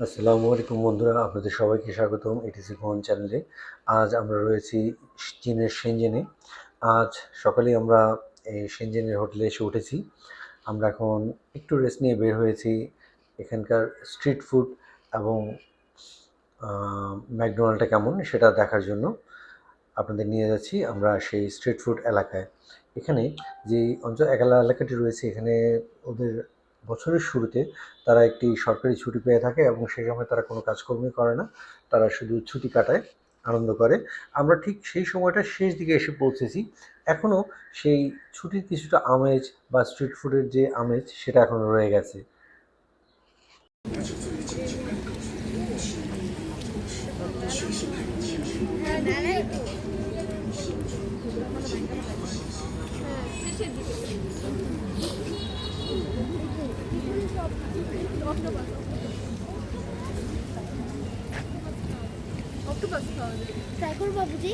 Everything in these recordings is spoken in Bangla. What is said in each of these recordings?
আসসালামু আলাইকুম বন্ধুরা, আপনাদের সবাইকে স্বাগতম এটিসি ফোন চ্যানেলে। আজ আমরা রয়েছি চীনের শেনজেনে। আজ সকালেই আমরা এই শেনজেনের হোটেলে এসে উঠেছি। আমরা এখন একটু রেস্ট নিয়ে বের হয়েছি এখানকার স্ট্রিট ফুড এবং ম্যাকডোনাল্ডটা কেমন সেটা দেখার জন্য। আপনাদের নিয়ে যাচ্ছি আমরা সেই স্ট্রিট ফুড এলাকায়। এখানে যে এলাকাটি রয়েছে, এখানে ওদের বছরের শুরুতে তারা একটি সরকারি ছুটি পেয়ে থাকে এবং সেই সময় তারা কোনো কাজকর্মই করে না, তারা শুধু ছুটি কাটায়, আনন্দ করে। আমরা ঠিক সেই সময়টা শেষ দিকে এসে পৌঁছেছি। এখনও সেই ছুটির কিছুটা আমেজ বা স্ট্রিট ফুডের যে আমেজ সেটা এখনও রয়ে গেছে। ট্রাই করবো বাবুজি।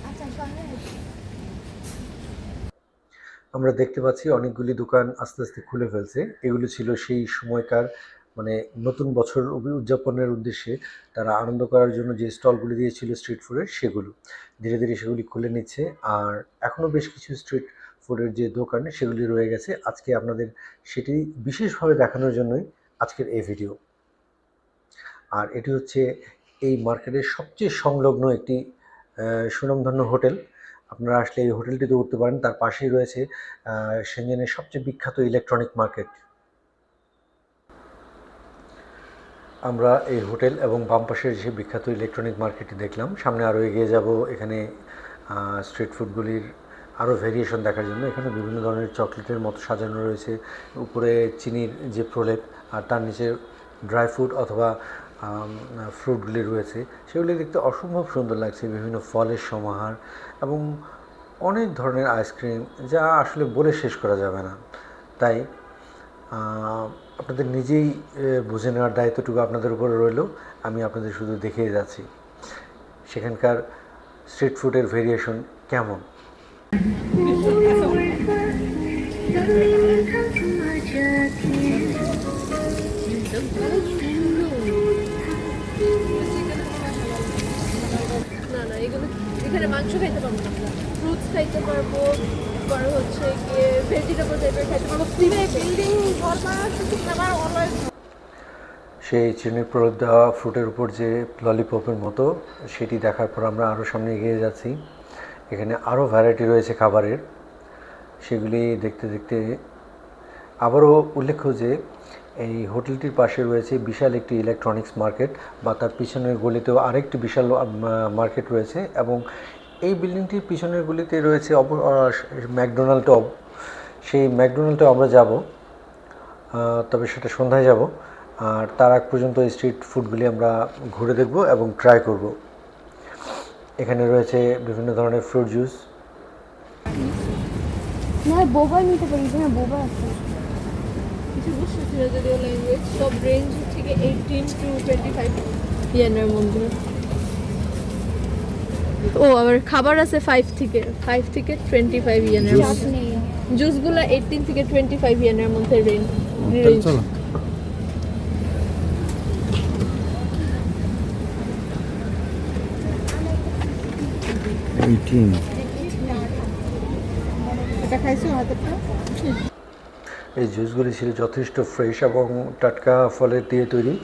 আচ্ছা, আমরা দেখতে পাচ্ছি অনেকগুলি দোকান আস্তে আস্তে খুলে ফেলছে। এগুলো ছিল সেই সময়কার, মানে নতুন বছর উদযাপনের উদ্দেশ্যে তারা আনন্দ করার জন্য যে স্টলগুলি দিয়েছিল স্ট্রিট ফুডের, সেগুলো ধীরে ধীরে সেগুলি খুলে নিচ্ছে। আর এখনও বেশ কিছু স্ট্রিট ফুডের যে দোকান সেগুলি রয়ে গেছে। আজকে আপনাদের সেটি বিশেষভাবে দেখানোর জন্যই আজকের এই ভিডিও। আর এটি হচ্ছে এই মার্কেটের সবচেয়ে সংলগ্ন একটি সুনামধন্য হোটেল। আপনারা আসলে এই হোটেলটিতে উঠতে পারেন। তার পাশেই রয়েছে শেনজেনের সবচেয়ে বিখ্যাত ইলেকট্রনিক মার্কেট। আমরা এই হোটেল এবং বাম পাশের যে বিখ্যাত ইলেকট্রনিক মার্কেটটি দেখলাম। সামনে আরও এগিয়ে যাব এখানে স্ট্রিট ফুডগুলির আরও ভেরিয়েশন দেখার জন্য। এখানে বিভিন্ন ধরনের চকলেটের মতো সাজানো রয়েছে, উপরে চিনির যে প্রলেপ আর তার নিচে ড্রাই ফ্রুট অথবা ফ্রুটগুলি রয়েছে, সেগুলি দেখতে অসম্ভব সুন্দর লাগছে। বিভিন্ন ফলের সমাহার এবং অনেক ধরনের আইসক্রিম, যা আসলে বলে শেষ করা যাবে না। তাই আপনাদের নিজেই বুঝে নেওয়ার দায়িত্বটুকু আপনাদের উপরে রইল। আমি আপনাদের শুধু দেখিয়ে যাচ্ছি সেখানকার স্ট্রিট ফুডের ভেরিয়েশন কেমন। না না, এগুলো এখানে মাংস খাইতে পারবো না, ফ্রুটস খাইতে পারবো, পরে হচ্ছে গিয়ে ভেজিটেবল টাইপের খাইতে পারবো। বিল্ডিং সেই চিনির প্রলেপ দেওয়া ফ্রুটের উপর যে ললিপপের মতো, সেটি দেখার পর আমরা আরও সামনে এগিয়ে যাচ্ছি। এখানে আরও ভ্যারাইটি রয়েছে খাবারের, সেগুলি দেখতে দেখতে। আবারও উল্লেখ্য যে এই হোটেলটির পাশে রয়েছে বিশাল একটি ইলেকট্রনিক্স মার্কেট, বা তার পিছনের গলিতেও আরেকটি বিশাল মার্কেট রয়েছে। এবং এই বিল্ডিংটির পিছনের গলিতে রয়েছে ম্যাকডোনাল্ডও। সেই ম্যাকডোনাল্ডেও আমরা যাব, তবে সেটা সন্ধ্যায় যাব। আর তার আগ পর্যন্ত এই স্ট্রিট ফুডগুলি আমরা ঘুরে দেখব এবং ট্রাই করব। এখানে রয়েছে বিভিন্ন ধরনের ফ্রুট জুস। না, বোবা নিতে পারি, এখানে বোবা আছে। কিছু বুঝতেছি না যদিও ল্যাঙ্গুয়েজ। সব রেঞ্জ থেকে 18 to 25 ইয়েনের মধ্যে। ও আবার খাবার আছে 5 থেকে 25 ইয়েনের চাপ মধ্যে। নেই। জুসগুলো 18 থেকে 25 ইয়েনের মধ্যে রেঞ্জ। এটা খাইছো হাতেরটা? এই জুসগুলি ছিল যথেষ্ট ফ্রেশ এবং টাটকা ফলের দিয়ে তৈরি।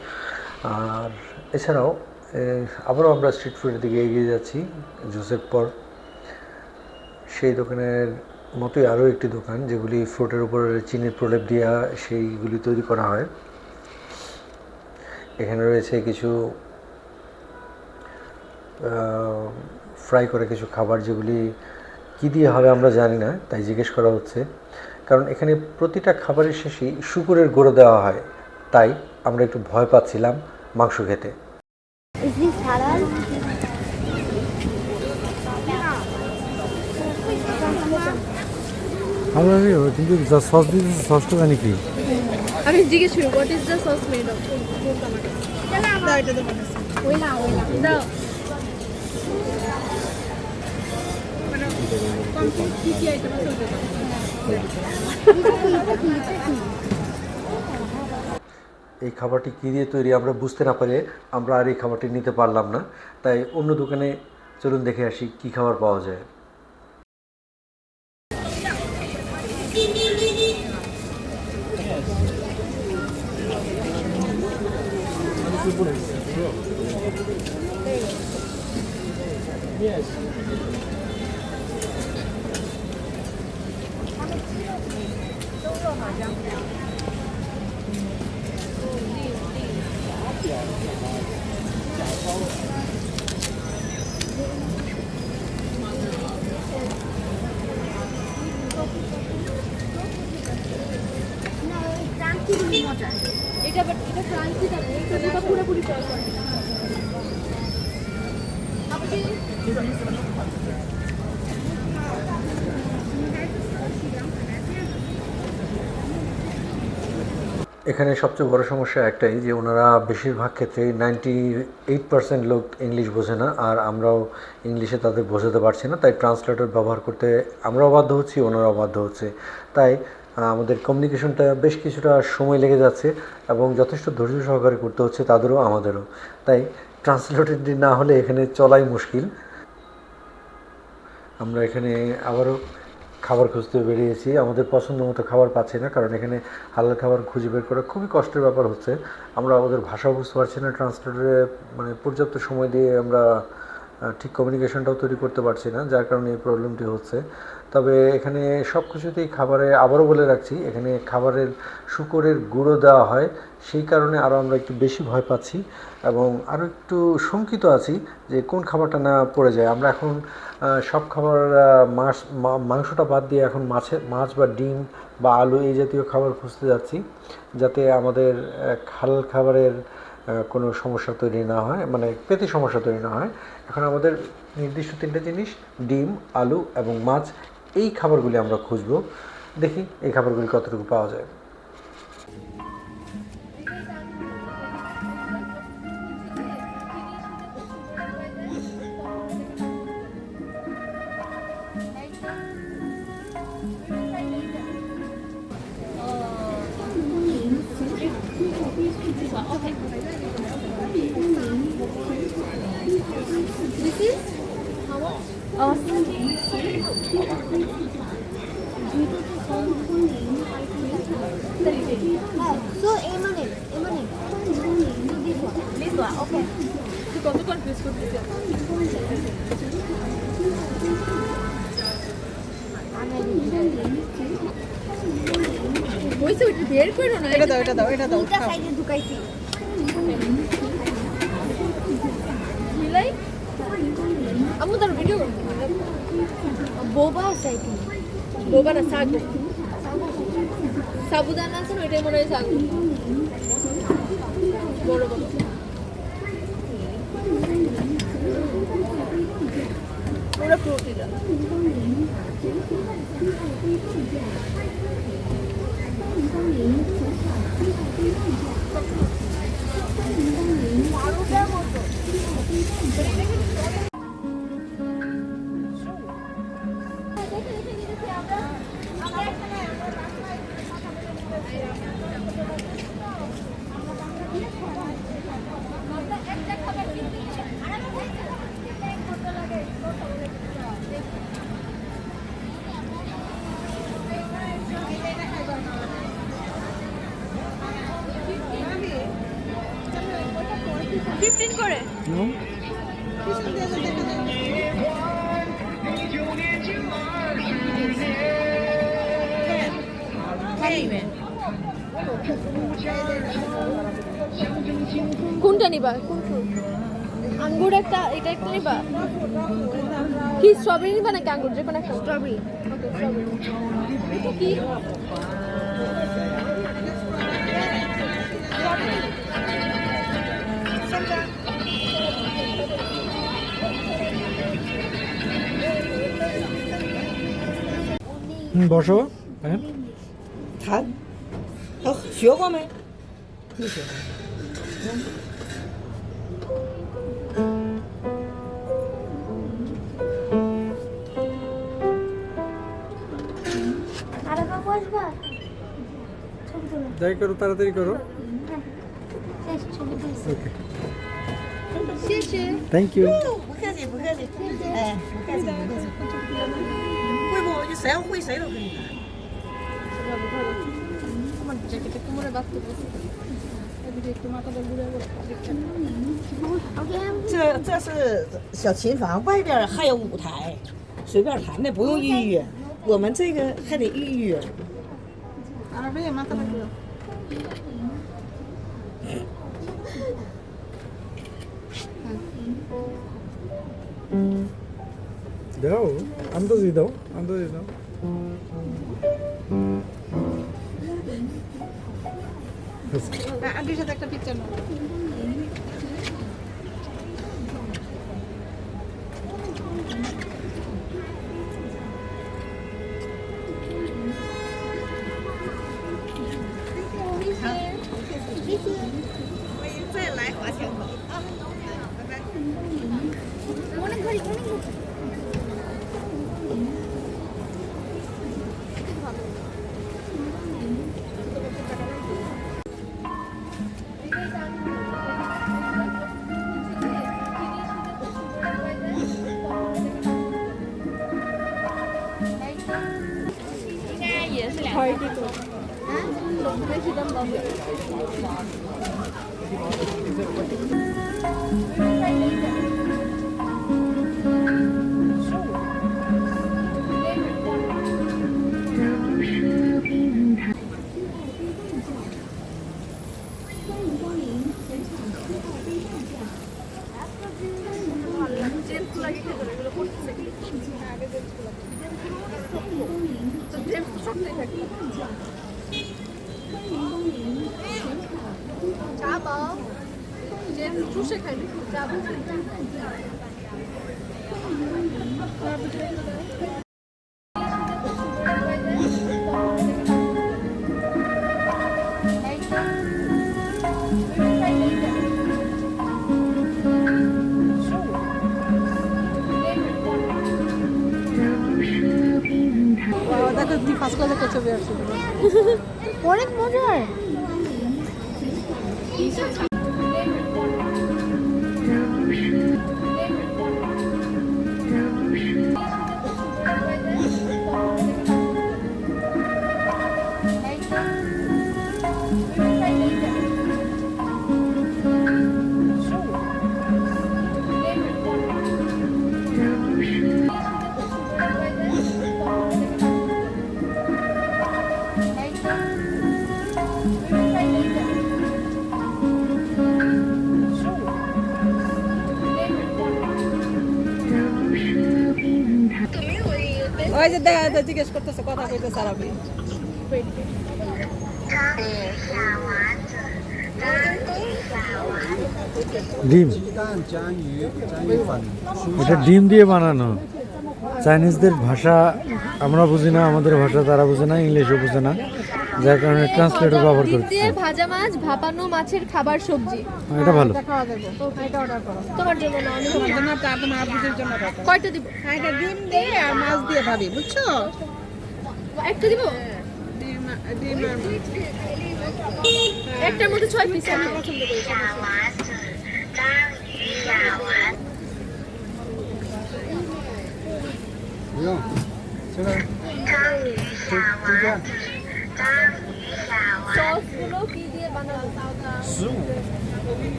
আর এছাড়াও আবারও আমরা স্ট্রিট ফুডের দিকে এগিয়ে যাচ্ছি। জুসের পর সেই দোকানের মতোই আরও একটি দোকান, যেগুলি ফ্রুটের উপর চিনির প্রলেপ দিয়ে সেইগুলি তৈরি করা হয়। এখানে রয়েছে কিছু ফ্রাই করে কিছু খাবার, যেগুলি কী দিয়ে হবে আমরা জানি না, তাই জিজ্ঞেস করা হচ্ছে। কারণ এখানে প্রতিটা খাবারের শেষেই শূকরের গুঁড়ো দেওয়া হয়, তাই আমরা একটু ভয় পাচ্ছিলাম মাংস খেতে। Is this halal? আমরা কিন্তু যা সস দিয়েছে সসটা জানি কি। আমি জিজ্ঞেস করি what is the sauce made of? দাও এটা দোকান আছে। ওই না দাও। মানে কমপ্লিট কি আইটেম আছে ওটা দাও। এই খাবারটি কী দিয়ে তৈরি আমরা বুঝতে না পারে আমরা আর এই খাবারটি নিতে পারলাম না, তাই অন্য দোকানে চলুন দেখে আসি কী খাবার পাওয়া যায়। না এই ক্রান্তিগুলি মজা। এটা বাট এটা ক্রাঞ্চিটা নেই, এটা পুরোপুরি টক করে। আপনি এখানে সবচেয়ে বড় সমস্যা একটাই যে ওনারা বেশিরভাগ ক্ষেত্রে 98% লোক ইংলিশ বোঝে না, আর আমরাও ইংলিশে তাদের বোঝাতে পারছি না, তাই ট্রান্সলেটর ব্যবহার করতে আমরাও বাধ্য হচ্ছি, ওনারাও বাধ্য হচ্ছে। তাই আমাদের কমিউনিকেশনটা বেশ কিছুটা সময় লেগে যাচ্ছে এবং যথেষ্ট ধৈর্য সহকারে করতে হচ্ছে তাদেরও আমাদেরও। তাই ট্রান্সলেটর না হলে এখানে চলাই মুশকিল। আমরা এখানে আবারও খাবার খুঁজতে বেরিয়েছি, আমাদের পছন্দ মতো খাবার পাচ্ছি না, কারণ এখানে হালাল খাবার খুঁজে বের করা খুবই কষ্টের ব্যাপার হচ্ছে। আমরা ওদের ভাষাও বুঝতে পারছি না, ট্রান্সলেটরে মানে পর্যাপ্ত সময় দিয়ে আমরা ঠিক কমিউনিকেশনটাও তৈরি করতে পারছি না, যার কারণে এই প্রবলেমটি হচ্ছে। তবে এখানে সব কিছুতেই খাবারে, আবারও বলে রাখছি, এখানে খাবারের শূকরের গুঁড়ো দেওয়া হয়, সেই কারণে আরও আমরা একটু বেশি ভয় পাচ্ছি এবং আরও একটু শঙ্কিত আছি যে কোন খাবারটা না পড়ে যায়। আমরা এখন সব খাবার মাংসটা বাদ দিয়ে এখন মাছ বা ডিম বা আলু এই জাতীয় খাবার খুঁজতে যাচ্ছি, যাতে আমাদের হালাল খাবারের কোনো সমস্যা তৈরি না হয়, মানে পেতে সমস্যা তৈরি না হয়। এখন আমাদের নির্দিষ্ট 3টে জিনিস, ডিম, আলু এবং মাছ, এই খাবারগুলি আমরা খুঁজব। দেখি এই খাবারগুলি কতটুকু পাওয়া যায়। This is how much? So এমনে this one okay. তুই কত কনফিউজ করতেছিস? হইছে ওইটা বের করো না, এটা দাও দুইটা সাইডে ঢুকাইছি। মিলাই আমু তার ভিডিও করব। বোবা আছে কি? বোবা না সাগু, সাবুদানা আছে না, ওইটাই মনে হয় সাগু, বড় বড়। পুরো প্রোটিন। করে কোনটা নিবা? কোন ফ্রুট? আঙ্গুর একটা, এটা একটা নিবা কি? স্ট্রবেরি নিবা নাকি আঙ্গুর? যে কোনো একটা। স্ট্রবেরি। ওকে স্ট্রবেরি। এটা কি? বসো। হ্যাঁ 닭? 기어가네. আরেকবার বসবা? যাই করো, তাড়াতাড়ি করো। শেষ ছবি তুলছি ওকে 谢谢。 থ্যাংক ইউ不客气，不客气。哎，不客气，不客气。会不？谁要会谁都可以。 আমার জ্যাকেটে কোমরে বাঁধতে বসে এদিকে একটু মাথাটা ঘুরে ঘুরে দেখছেন 这是小琴房，外边还有舞台，随便谈的，不用预约。我们这个还得预约。 আর বে মাথাটা ঘুরে দাও আন্দাজি দাও আন্দাজি দাও আন্টির সাথে একটা পিকচার নাও অনেক ঘড়ি অনেক ঘড়ি যাবো যে চুষে খাইবি যাবো দেখো তুই ফার্স্ট ক্লাসে একটা ছবি আসছে অনেক মজার ওই যে জিজ্ঞেস করতেছে কথা কইতেছে আরবি ডিম এটা ডিম দিয়ে বানানো চাইনিজদের ভাষা আমরা বুঝি না আমাদের ভাষা তারা বুঝে না ইংলিশও বুঝে না যার কারণে ট্রান্সলেটর ব্যবহার ডিম করতে দিয়ে ভাজা মাছ ভাপানো মাছের খাবার সবজি এটা ভালো খাওয়া যাবে এটা অর্ডার করো তোমার জন্য না আমি তোমার জন্য আর তোমার আব্বুদের জন্য কয়টা দিব এটা ডিম দিয়ে আর মাছ দিয়ে ভাবি বুঝছো একটা দিব ডিম ডিম একটার মধ্যে 6 পিস আমি পছন্দ করি সসগুলো কি দিয়ে বানাবো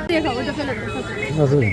দিয়ে খাবো এটা ফেলে দাও আসলে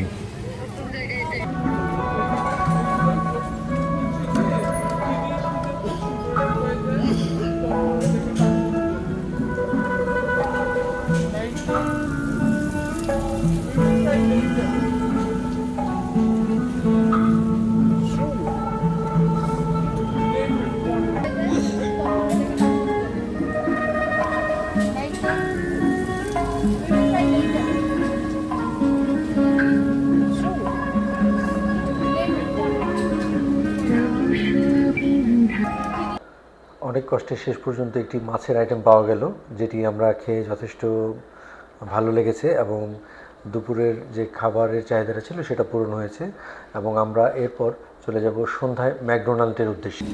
অনেক কষ্টে শেষ পর্যন্ত একটি মাছের আইটেম পাওয়া গেল যেটি আমরা খেয়ে যথেষ্ট ভালো লেগেছে এবং দুপুরের যে খাবারের চাহিদাটা ছিল সেটা পূরণ হয়েছে এবং আমরা এরপর চলে যাব সন্ধ্যায় ম্যাকডোনাল্ডের উদ্দেশ্যে।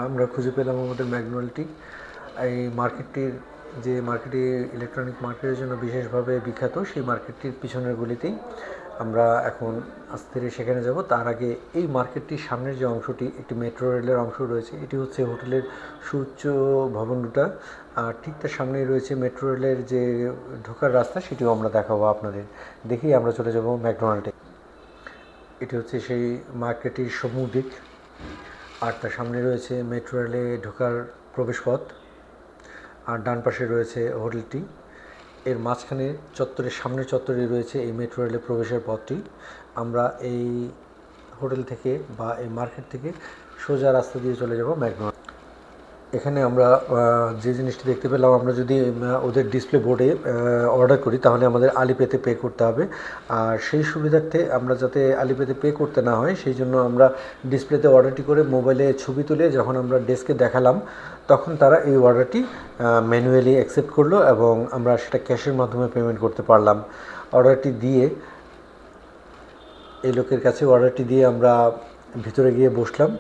আমরা খুঁজে পেলাম আমাদের ম্যাকডোনাল্ডটি। এই মার্কেটটির যে মার্কেটটি ইলেকট্রনিক মার্কেটের জন্য বিশেষভাবে বিখ্যাত, সেই মার্কেটটির পিছনের গলিতেই আমরা এখন আস্তে ধীরে সেখানে যাব। তার আগে এই মার্কেটটির সামনের যে অংশটি, একটি মেট্রো রেলের অংশ রয়েছে, এটি হচ্ছে হোটেলের সুউচ্চ ভবন দুটা, আর ঠিক তার সামনেই রয়েছে মেট্রো রেলের যে ঢোকার রাস্তা, সেটিও আমরা দেখাবো আপনাদের। দেখেই আমরা চলে যাব ম্যাকডোনাল্ডে। এটি হচ্ছে সেই মার্কেটটির সম্মুখ দিক, আর তার সামনে রয়েছে মেট্রো রেলে ঢোকার প্রবেশপথ, আর ডান পাশে রয়েছে হোটেলটি। এর মাঝখানে চত্বরের সামনের চত্বরে রয়েছে এই মেট্রো রেলের প্রবেশের পথটি। আমরা এই হোটেল থেকে বা এই মার্কেট থেকে সোজা রাস্তা দিয়ে চলে যাব ম্যাকডোনাল্ড। এখানে আমরা যে জিনিসটি দেখতে পেলাম, আমরা যদি ওদের ডিসপ্লে বোর্ডে অর্ডার করি তাহলে আমাদের আলিপেতে পে করতে হবে, আর সেই সুবিধার্থে আমরা যাতে আলিপেতে পে করতে না হয় সেই জন্য আমরা ডিসপ্লেতে অর্ডারটি করে মোবাইলে ছবি তুলে যখন আমরা ডেস্কে দেখালাম তখন তারা এই অর্ডারটি ম্যানুয়ালি অ্যাকসেপ্ট করলো এবং আমরা সেটা ক্যাশের মাধ্যমে পেমেন্ট করতে পারলাম। অর্ডারটি দিয়ে এই লোকের কাছে অর্ডারটি দিয়ে আমরা ভিতরে গিয়ে বসলাম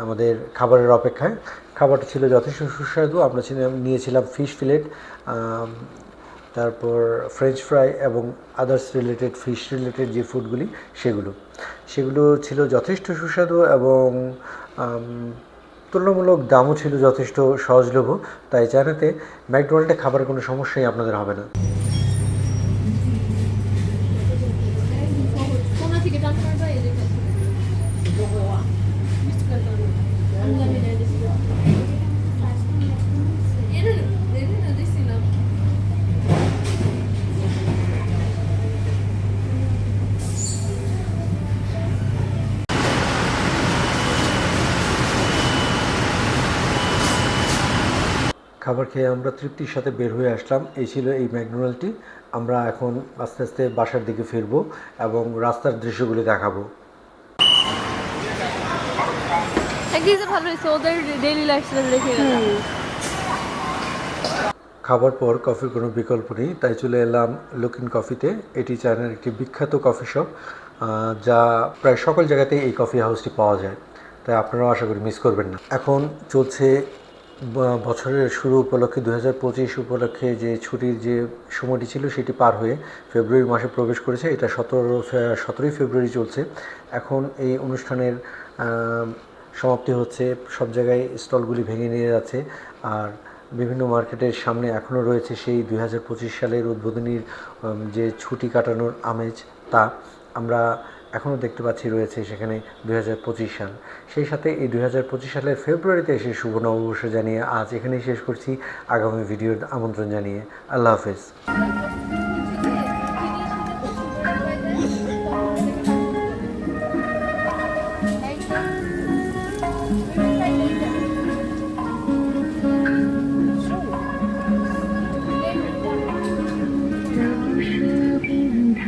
আমাদের খাবারের অপেক্ষায়। খাবারটা ছিল যথেষ্ট সুস্বাদু। আমরা নিয়েছিলাম ফিশ ফিলেট, তারপর ফ্রেঞ্চ ফ্রাই এবং আদার্স রিলেটেড ফিশ রিলেটেড যে ফুডগুলি সেগুলো ছিল যথেষ্ট সুস্বাদু এবং তুলনামূলক দামও ছিল যথেষ্ট সহজলভ্য। তাই চায়নাতে ম্যাকডোনাল্ডে খাবারের কোনো সমস্যাই আপনাদের হবে না। খাবার খেয়ে আমরা তৃপ্তির সাথে বের হয়ে আসলাম। এই ছিল এই ম্যাকডোনাল্ডটি। আমরা এখন আস্তে আস্তে বাসার দিকে ফিরবো এবং রাস্তার দৃশ্যগুলি দেখাবো। ভালো হয়েছে, ওদের ডেইলি লাইফস্টাইল দেখে খাবার পর কফির কোনো বিকল্প নেই, তাই চলে এলাম লুকিন কফিতে। এটি চায়নার একটি বিখ্যাত কফি শপ, যা প্রায় সকল জায়গাতেই এই কফি হাউসটি পাওয়া যায়, তাই আপনারাও আশা করি মিস করবেন না। এখন চলছে বছরের শুরু উপলক্ষে 2025 উপলক্ষে যে ছুটির যে সময়টি ছিল সেটি পার হয়ে ফেব্রুয়ারি মাসে প্রবেশ করেছে। এটা 17ই ফেব্রুয়ারি চলছে। এখন এই অনুষ্ঠানের সমাপ্তি হচ্ছে, সব জায়গায় স্টলগুলি ভেঙে নিয়ে যাচ্ছে, আর বিভিন্ন মার্কেটের সামনে এখনও রয়েছে সেই 2025 সালের উদ্বোধনীর যে ছুটি কাটানোর আমেজ, তা আমরা এখনও দেখতে পাচ্ছি রয়েছে সেখানে 2025 সাল। সেই সাথে এই 2025 সালের ফেব্রুয়ারিতে এসে শুভ নববর্ষ জানিয়ে আজ এখানেই শেষ করছি। আগামী ভিডিওর আমন্ত্রণ জানিয়ে আল্লাহ হাফেজ।